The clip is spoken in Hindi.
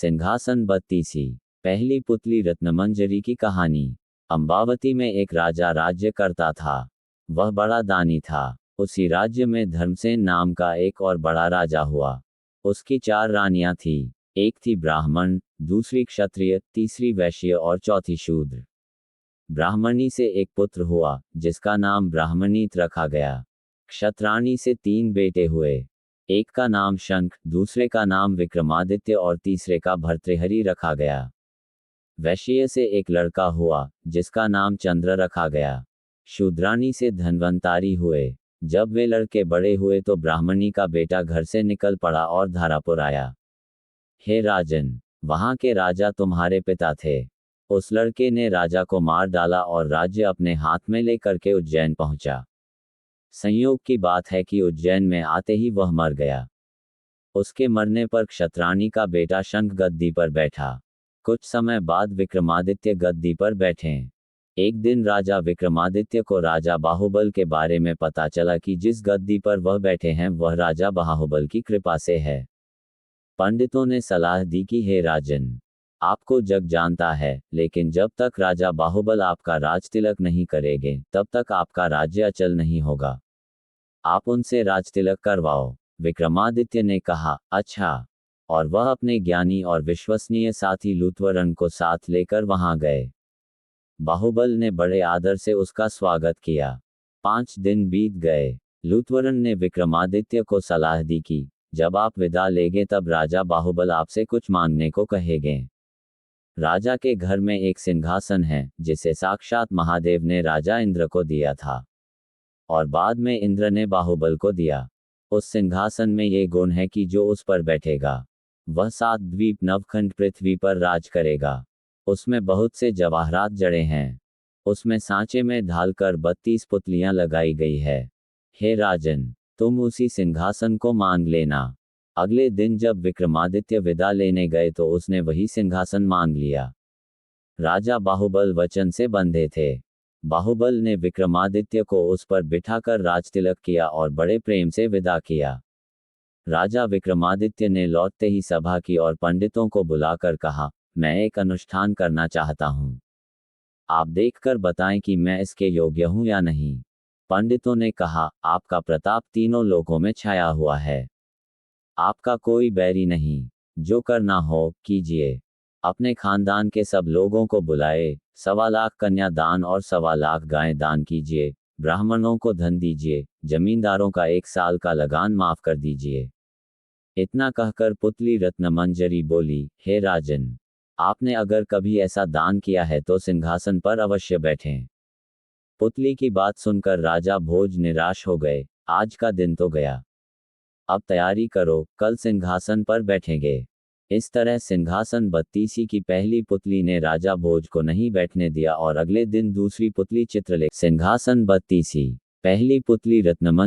सिंहासन बत्तीसी। पहली पुतली रत्नमंजरी की कहानी। अम्बावती में एक राजा राज्य करता था। वह बड़ा दानी था। उसी राज्य में धर्मसेन नाम का एक और बड़ा राजा हुआ। उसकी 4 रानियां थीं। एक थी ब्राह्मण, दूसरी क्षत्रिय, तीसरी वैश्य और चौथी शूद्र। ब्राह्मणी से एक पुत्र हुआ जिसका नाम ब्राह्मणीत रखा गया। क्षत्राणी से 3 बेटे हुए। एक का नाम शंख, दूसरे का नाम विक्रमादित्य और तीसरे का भर्तृहरि रखा गया। वैश्य से एक लड़का हुआ जिसका नाम चंद्र रखा गया। शूद्राणी से धन्वंतारी हुए। जब वे लड़के बड़े हुए तो ब्राह्मणी का बेटा घर से निकल पड़ा और धारापुर आया। हे राजन, वहां के राजा तुम्हारे पिता थे। उस लड़के ने राजा को मार डाला और राज्य अपने हाथ में लेकर के उज्जैन पहुंचा। संयोग की बात है कि उज्जैन में आते ही वह मर गया। उसके मरने पर क्षत्राणी का बेटा शंख गद्दी पर बैठा। कुछ समय बाद विक्रमादित्य गद्दी पर बैठे। एक दिन राजा विक्रमादित्य को राजा बाहुबल के बारे में पता चला कि जिस गद्दी पर वह बैठे हैं वह राजा बाहुबल की कृपा से है। पंडितों ने सलाह दी कि हे राजन, आपको जग जानता है, लेकिन जब तक राजा बाहुबल आपका राजतिलक नहीं करेंगे तब तक आपका राज्य अचल नहीं होगा। आप उनसे राजतिलक करवाओ। विक्रमादित्य ने कहा, अच्छा। और वह अपने ज्ञानी और विश्वसनीय साथी लूथवरन को साथ लेकर वहां गए। बाहुबल ने बड़े आदर से उसका स्वागत किया। 5 दिन बीत गए। लूथवरन ने विक्रमादित्य को सलाह दी कि जब आप विदा लेंगे तब राजा बाहुबल आपसे कुछ मांगने को कहेंगे। राजा के घर में एक सिंहासन है जिसे साक्षात महादेव ने राजा इंद्र को दिया था और बाद में इंद्र ने बाहुबल को दिया। उस सिंहासन में ये गुण है कि जो उस पर बैठेगा वह 7 द्वीप नवखंड पृथ्वी पर राज करेगा। उसमें बहुत से जवाहरात जड़े हैं। उसमें सांचे में ढालकर 32 पुतलियां लगाई गई है। हे राजन, तुम उसी सिंहासन को मांग लेना। अगले दिन जब विक्रमादित्य विदा लेने गए तो उसने वही सिंहासन मांग लिया। राजा बाहुबल वचन से बंधे थे। बाहुबल ने विक्रमादित्य को उस पर बिठाकर राजतिलक किया और बड़े प्रेम से विदा किया। राजा विक्रमादित्य ने लौटते ही सभा की और पंडितों को बुलाकर कहा, मैं एक अनुष्ठान करना चाहता हूं। आप देखकर बताएं कि मैं इसके योग्य हूं या नहीं। पंडितों ने कहा, आपका प्रताप तीनों लोकों में छाया हुआ है। आपका कोई बैरी नहीं। जो करना हो कीजिए। अपने खानदान के सब लोगों को बुलाए, 1.25 लाख कन्या दान और 1.25 लाख गायें दान कीजिए। ब्राह्मणों को धन दीजिए। जमींदारों का 1 साल का लगान माफ कर दीजिए। इतना कहकर पुतली रत्नमंजरी बोली, हे राजन, आपने अगर कभी ऐसा दान किया है तो सिंहासन पर अवश्य बैठें। पुतली की बात सुनकर राजा भोज निराश हो गए। आज का दिन तो गया। अब तैयारी करो, कल सिंहासन पर बैठेंगे। इस तरह सिंहासन बत्तीसी की पहली पुतली ने राजा भोज को नहीं बैठने दिया और अगले दिन दूसरी पुतली चित्रलेख। सिंहासन बत्तीसी। पहली पुतली रत्नमंजरी।